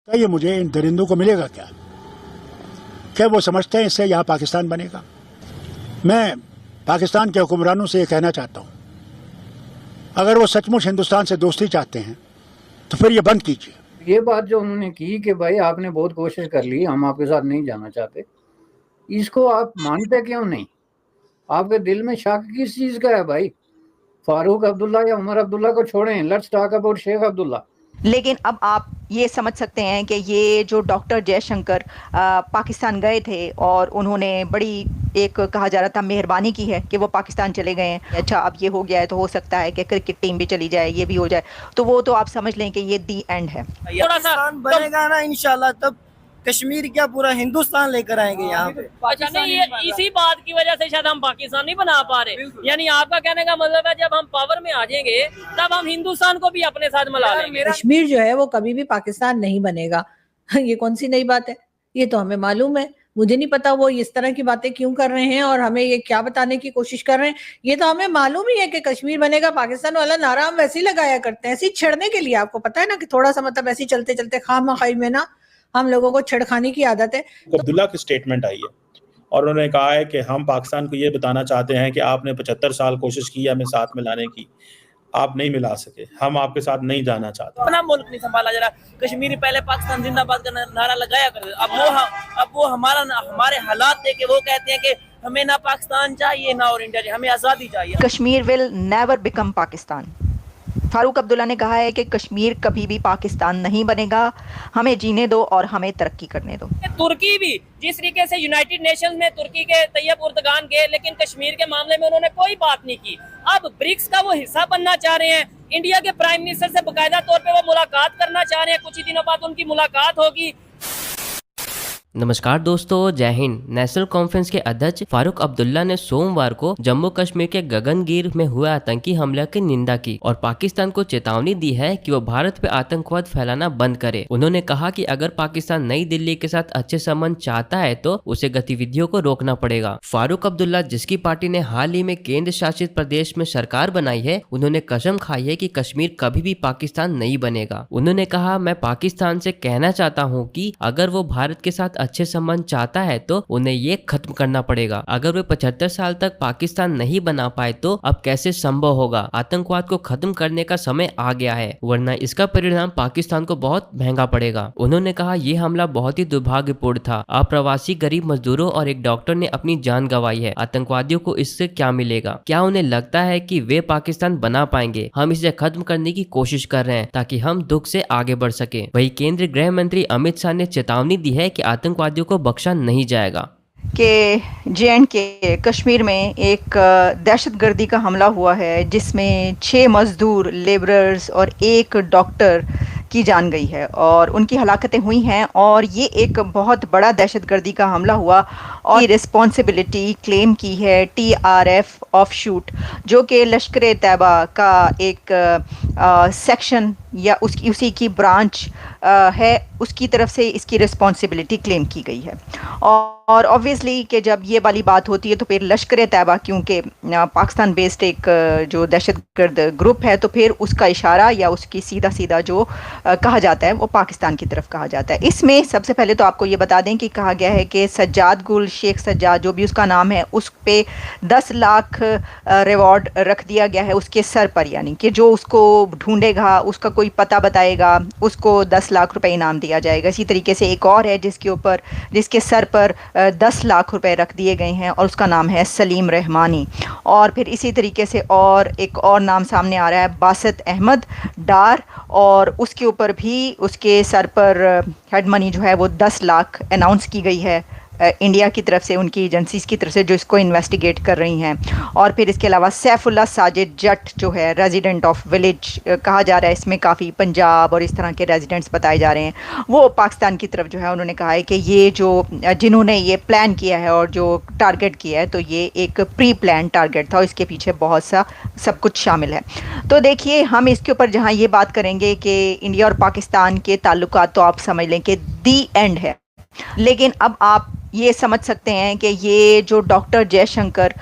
ये मुझे इन दरिंदों को मिलेगा क्या? क्या वो समझते हैं इससे यहाँ पाकिस्तान बनेगा? मैं पाकिस्तान के हुक्मरानों से ये कहना चाहता हूँ, अगर वो सचमुच हिंदुस्तान से दोस्ती चाहते हैं तो फिर ये बंद कीजिए। ये बात जो उन्होंने की कि भाई आपने बहुत कोशिश कर ली, हम आपके साथ नहीं जाना चाहते, इसको आप मानते क्यों नहीं? आपके दिल में शक किस चीज का है भाई? फारूक अब्दुल्ला या उमर अब्दुल्ला को छोड़ें, let's talk about Sheikh Abdullah. लेकिन अब आप ये समझ सकते हैं कि ये जो डॉक्टर जयशंकर पाकिस्तान गए थे और उन्होंने बड़ी एक कहा जा रहा था मेहरबानी की है कि वो पाकिस्तान चले गए हैं। अच्छा, अब ये हो गया है तो हो सकता है कि क्रिकेट टीम भी चली जाए, ये भी हो जाए, तो वो तो आप समझ लें कि ये दी एंड है। थोड़ा सा बनेगा ना इंशाल्लाह, तब कश्मीर क्या पूरा हिंदुस्तान लेकर आएंगे यहाँ पे। अच्छा, नहीं, ये इसी बात की वजह से शायद हम पाकिस्तान नहीं बना पा रहे। यानी आपका कहने का मतलब है जब हम पावर में आ जाएंगे तब हम हिंदुस्तान को भी अपने साथ मिला लेंगे। कश्मीर जो है वो कभी भी पाकिस्तान नहीं बनेगा। ये कौन सी नई बात है? ये तो हमें मालूम है। मुझे नहीं पता वो इस तरह की बातें क्यों कर रहे हैं और हमें ये क्या बताने की कोशिश कर रहे हैं। ये तो हमें मालूम ही है कि कश्मीर बनेगा पाकिस्तान वाला नारा हम वैसे ही लगाया करते हैं, ऐसे ही छेड़ने के लिए। आपको पता है ना कि थोड़ा सा मतलब ऐसे ही चलते चलते खामखाई में ना हम लोगों को छेड़खानी की आदत है। अब्दुल्ला की स्टेटमेंट आई है और उन्होंने कहा है कि हम पाकिस्तान को ये बताना चाहते हैं कि आपने 75 साल कोशिश की हमें साथ मिलाने की, आप नहीं मिला सके, हम आपके साथ नहीं जाना चाहते। अपना मुल्क नहीं संभाला जरा। कश्मीरी पहले पाकिस्तान जिंदाबाद का नारा लगाया करते, अब वो हमारे हालात देख के वो कहते हैं कि हमें ना पाकिस्तान चाहिए ना और इंडिया चाहिए, हमें आज़ादी चाहिए। Kashmir will never become Pakistan. Farooq Abdullah ने कहा है कि कश्मीर कभी भी पाकिस्तान नहीं बनेगा, हमें जीने दो और हमें तरक्की करने दो। तुर्की भी जिस तरीके से यूनाइटेड नेशंस में तुर्की के तैयब उर्दगान गए, लेकिन कश्मीर के मामले में उन्होंने कोई बात नहीं की। अब ब्रिक्स का वो हिस्सा बनना चाह रहे हैं। इंडिया के प्राइम मिनिस्टर से बाकायदा तौर पे वो मुलाकात करना चाह रहे हैं। कुछ ही दिनों बाद उनकी मुलाकात होगी। नमस्कार दोस्तों, जय हिंद। नेशनल कॉन्फ्रेंस के अध्यक्ष फारूक अब्दुल्ला ने सोमवार को जम्मू कश्मीर के गगनगीर में हुए आतंकी हमले की निंदा की और पाकिस्तान को चेतावनी दी है कि वो भारत पे आतंकवाद फैलाना बंद करे। उन्होंने कहा कि अगर पाकिस्तान नई दिल्ली के साथ अच्छे संबंध चाहता है तो उसे गतिविधियों को रोकना पड़ेगा। फारूक अब्दुल्ला, जिसकी पार्टी ने हाल ही में केंद्र शासित प्रदेश में सरकार बनाई है, उन्होंने कसम खाई है कि कश्मीर कभी भी पाकिस्तान नहीं बनेगा। उन्होंने कहा, मैं पाकिस्तान से कहना चाहता हूँ कि अगर वो भारत के साथ अच्छे संबंध चाहता है तो उन्हें ये खत्म करना पड़ेगा। अगर वे 75 साल तक पाकिस्तान नहीं बना पाए तो अब कैसे संभव होगा? आतंकवाद को खत्म करने का समय आ गया है, वरना इसका परिणाम पाकिस्तान को बहुत महंगा पड़ेगा। उन्होंने कहा, यह हमला बहुत ही दुर्भाग्यपूर्ण था। अप्रवासी गरीब मजदूरों और एक डॉक्टर ने अपनी जान गंवाई है। आतंकवादियों को इससे क्या मिलेगा? क्या उन्हें लगता है कि वे पाकिस्तान बना पाएंगे? हम इसे खत्म करने की कोशिश कर रहे हैं ताकि हम दुख से आगे बढ़ सके। वहीं केंद्रीय गृह मंत्री अमित शाह ने चेतावनी दी है कि आतंकवादियों को बख्शा नहीं जाएगा। कि जे कश्मीर में एक दहशतगर्दी का हमला हुआ है जिसमें 6 मजदूर लेबरर्स और एक डॉक्टर की जान गई है और उनकी हलाकतें हुई हैं और ये एक बहुत बड़ा दहशतगर्दी का हमला हुआ और रिस्पॉन्सिबिलिटी क्लेम की है TRF ऑफशूट, जो कि लश्कर तैयबा का एक सेक्शन या उसी की ब्रांच है, उसकी तरफ से इसकी रिस्पॉन्सिबिलिटी क्लेम की गई है। और ऑब्वियसली कि जब ये वाली बात होती है तो फिर लश्कर तैयबा, क्योंकि पाकिस्तान बेस्ड एक जो दहशतगर्द ग्रुप है, तो फिर उसका इशारा या उसकी सीधा जो कहा जाता है वो पाकिस्तान की तरफ कहा जाता है। इसमें सबसे पहले तो आपको ये बता दें कि कहा गया है कि सज्जाद गुल, शेख सज्जाद जो भी उसका नाम है, उस पे 10 लाख रिवॉर्ड रख दिया गया है उसके सर पर, यानी कि जो उसको ढूंढेगा, उसका कोई पता बताएगा, उसको 10 लाख रुपए इनाम दिया जाएगा। इसी तरीके से एक और है जिसके सर पर 10 लाख रुपए रख दिए गए हैं और उसका नाम है सलीम रहमानी। और फिर इसी तरीके से और एक और नाम सामने आ रहा है, बासत अहमद डार, और उसके ऊपर भी उसके सर पर हेड मनी जो है वो 10 लाख अनाउंस की गई है इंडिया की तरफ से, उनकी एजेंसीज की तरफ से जो इसको इन्वेस्टिगेट कर रही हैं। और फिर इसके अलावा सैफुल्ला साजिद जट जो है रेजिडेंट ऑफ विलेज कहा जा रहा है, इसमें काफ़ी पंजाब और इस तरह के रेजिडेंट्स बताए जा रहे हैं, वो पाकिस्तान की तरफ जो है उन्होंने कहा है कि ये जो जिन्होंने ये प्लान किया है और जो टारगेट किया है, तो ये एक प्री प्लान टारगेट था और इसके पीछे बहुत सा सब कुछ शामिल है। तो देखिए, हम इसके ऊपर जहाँ ये बात करेंगे कि इंडिया और पाकिस्तान के ताल्लुकात, तो आप समझ लें कि दी एंड है। लेकिन अब आप یہ سمجھ سکتے ہیں کہ یہ جو ڈاکٹر جے شنکر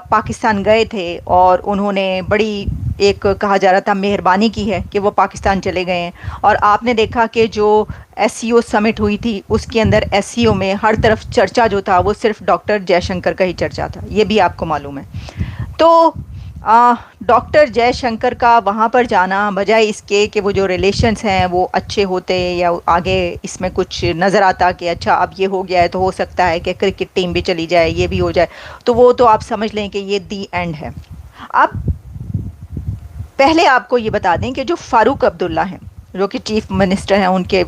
پاکستان گئے تھے اور انہوں نے بڑی ایک کہا جا رہا تھا مہربانی کی ہے کہ وہ پاکستان چلے گئے ہیں، اور آپ نے دیکھا کہ جو ایس سی او سمٹ ہوئی تھی اس کے اندر ایس سی او میں ہر طرف چرچا جو تھا وہ صرف ڈاکٹر جے شنکر کا ہی چرچا تھا، یہ بھی آپ کو معلوم ہے۔ تو ڈاکٹر جے شنکر کا وہاں پر جانا بجائے اس کے کہ وہ جو ریلیشنز ہیں وہ اچھے ہوتے یا آگے اس میں کچھ نظر آتا کہ اچھا اب یہ ہو گیا ہے تو ہو سکتا ہے کہ کرکٹ ٹیم بھی چلی جائے، یہ بھی ہو جائے، تو وہ تو آپ سمجھ لیں کہ یہ دی اینڈ ہے۔ اب پہلے آپ کو یہ بتا دیں کہ جو فاروق عبداللہ ہیں جو کہ چیف منسٹر ہیں، ان کے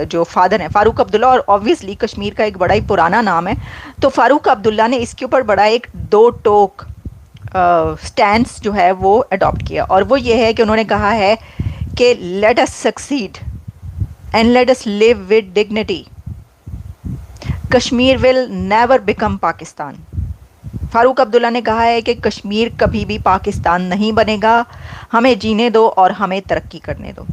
جو فادر ہیں فاروق عبداللہ، اور آبویسلی کشمیر کا ایک بڑا ہی پرانا نام ہے، تو فاروق عبداللہ نے اس کے اوپر بڑا ایک دو ٹوک سٹینس جو ہے وہ اڈاپٹ کیا، اور وہ یہ ہے کہ انہوں نے کہا ہے کہ let us succeed and let us live with dignity, Kashmir will never become Pakistan. Farooq Abdullah نے کہا ہے کہ کشمیر کبھی بھی پاکستان نہیں بنے گا، ہمیں جینے دو اور ہمیں ترقی کرنے دو۔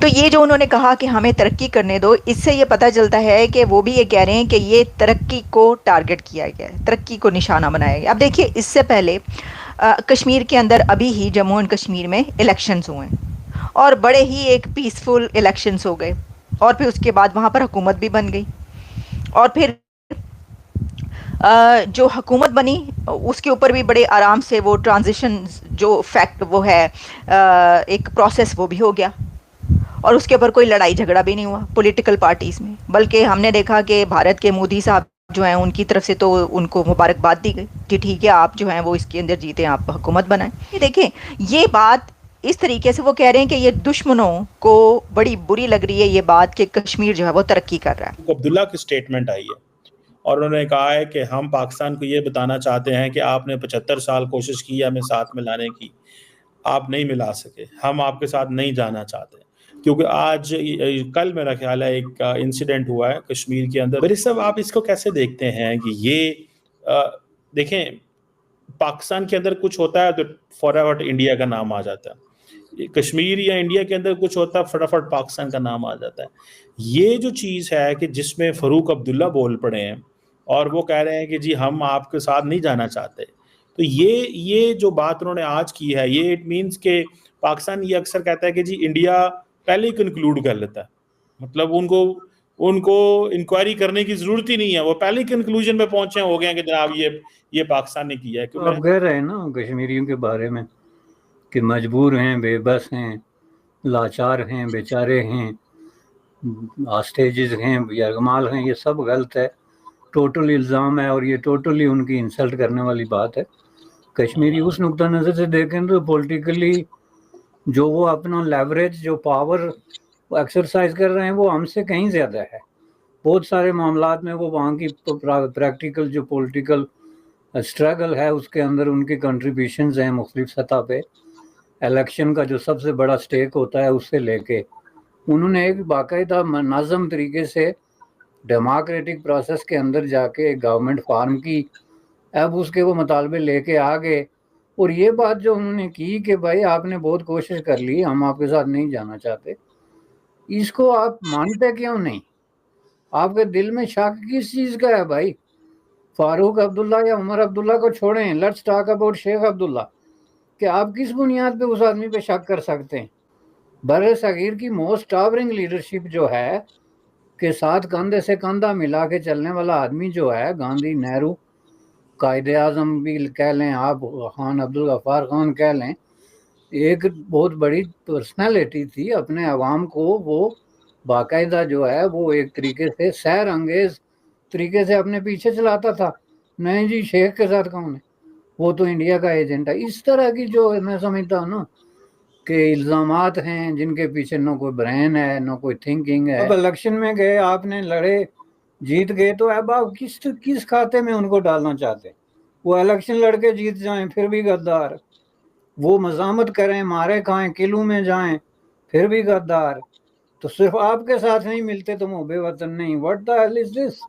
تو یہ جو انہوں نے کہا کہ ہمیں ترقی کرنے دو، اس سے یہ پتہ چلتا ہے کہ وہ بھی یہ کہہ رہے ہیں کہ یہ ترقی کو ٹارگٹ کیا گیا ہے، ترقی کو نشانہ بنایا گیا۔ اب دیکھیے اس سے پہلے کشمیر کے اندر ابھی ہی جموں اینڈ کشمیر میں الیکشنز ہوئے ہیں، اور بڑے ہی ایک پیسفل الیکشنز ہو گئے، اور پھر اس کے بعد وہاں پر حکومت بھی بن گئی، اور پھر جو حکومت بنی اس کے اوپر بھی بڑے آرام سے وہ ٹرانزیشن جو فیکٹ وہ ہے ایک پروسیس وہ بھی ہو گیا، اور اس کے اوپر کوئی لڑائی جھگڑا بھی نہیں ہوا پولیٹیکل پارٹیز میں، بلکہ ہم نے دیکھا کہ بھارت کے مودی صاحب جو ہیں ان کی طرف سے تو ان کو مبارکباد دی گئی کہ ٹھیک ہے آپ جو ہیں وہ اس کے اندر جیتے ہیں، آپ حکومت بنائیں۔ یہ دیکھیں یہ بات اس طریقے سے وہ کہہ رہے ہیں کہ یہ دشمنوں کو بڑی بری لگ رہی ہے یہ بات کہ کشمیر جو ہے وہ ترقی کر رہا ہے۔ عبداللہ کی سٹیٹمنٹ آئی ہے اور انہوں نے کہا ہے کہ ہم پاکستان کو یہ بتانا چاہتے ہیں کہ آپ نے 75 سال کوشش کی ہمیں ساتھ میں لانے کی، آپ نہیں ملا سکے، ہم آپ کے ساتھ نہیں جانا چاہتے، کیونکہ آج کل میرا خیال ہے ایک انسیڈنٹ ہوا ہے کشمیر کے اندر۔ میرے صاحب آپ اس کو کیسے دیکھتے ہیں کہ یہ دیکھیں پاکستان کے اندر کچھ ہوتا ہے تو فوراً انڈیا کا نام آ جاتا ہے، کشمیر یا انڈیا کے اندر کچھ ہوتا ہے فٹافٹ پاکستان کا نام آ جاتا ہے۔ یہ جو چیز ہے کہ جس میں فاروق عبداللہ بول پڑے ہیں اور وہ کہہ رہے ہیں کہ جی ہم آپ کے ساتھ نہیں جانا چاہتے، تو یہ جو بات انہوں نے آج کی ہے یہ اٹ مینس کہ پاکستان یہ اکثر کہتا ہے کہ جی انڈیا پہلے ہی کنکلوڈ کر لیتا ہے، مطلب ان کو انکوائری کرنے کی ضرورت ہی نہیں ہے، وہ پہلے ہی کنکلوژن پہ پہنچے ہو گئے ہیں کہ جناب یہ پاکستان نے کیا ہے۔ آپ کہہ رہے ہیں نا کشمیریوں کے بارے میں کہ مجبور ہیں، بے بس ہیں، لاچار ہیں، بیچارے ہیں، آسٹیجز ہیں، یرغمال ہیں، یہ سب غلط ہے، ٹوٹل الزام ہے، اور یہ ٹوٹلی ان کی انسلٹ کرنے والی بات ہے۔ کشمیری اس نقطہ نظر سے دیکھیں تو پولیٹیکلی جو وہ اپنا لیوریج جو پاور ایکسرسائز کر رہے ہیں وہ ہم سے کہیں زیادہ ہے، بہت سارے معاملات میں وہ وہاں کی پریکٹیکل جو پولیٹیکل اسٹرگل ہے اس کے اندر ان کی کنٹریبیوشنز ہیں مختلف سطح پہ، الیکشن کا جو سب سے بڑا سٹیک ہوتا ہے اس سے لے کے انہوں نے ایک باقاعدہ منظم طریقے سے ڈیموکریٹک پروسیس کے اندر جا کے ایک گورنمنٹ فارم کی، اب اس کے وہ مطالبے لے کے آ گئے، اور یہ بات جو انہوں نے کی کہ بھائی آپ نے بہت کوشش کر لی، ہم آپ کے ساتھ نہیں جانا چاہتے، اس کو آپ مانتے کیوں نہیں؟ آپ کے دل میں شک کس چیز کا ہے بھائی؟ فاروق عبداللہ یا عمر عبداللہ کو چھوڑیں، لیٹس ٹاک اباؤٹ شیخ عبداللہ، کہ آپ کس بنیاد پہ اس آدمی پہ شک کر سکتے ہیں؟ بر صغیر کی موسٹ ٹاورنگ لیڈرشپ جو ہے کہ ساتھ کندھے سے کندھا ملا کے چلنے والا آدمی جو ہے، گاندھی، نہرو، قائد اعظم بھی کہہ لیں آپ، خان عبدالغفار خان کہہ لیں، ایک بہت بڑی پرسنالٹی تھی، اپنے عوام کو وہ باقاعدہ جو ہے وہ ایک طریقے سے سیر انگیز طریقے سے اپنے پیچھے چلاتا تھا۔ نہیں جی شیخ کے ساتھ کون ہے، وہ تو انڈیا کا ایجنٹ ہے۔ اس طرح کی جو میں سمجھتا ہوں نا کہ الزامات ہیں جن کے پیچھے نہ کوئی برین ہے نہ کوئی تھنکنگ ہے۔ اب الیکشن میں گئے، آپ نے لڑے، جیت گئے، تو اب آپ کس کھاتے میں ان کو ڈالنا چاہتے؟ وہ الیکشن لڑ کے جیت جائیں پھر بھی غدار، وہ مزاحمت کریں، مارے کھائیں، قلعوں میں جائیں پھر بھی غدار، تو صرف آپ کے ساتھ نہیں ملتے تو محب وطن نہیں۔ What the hell is this?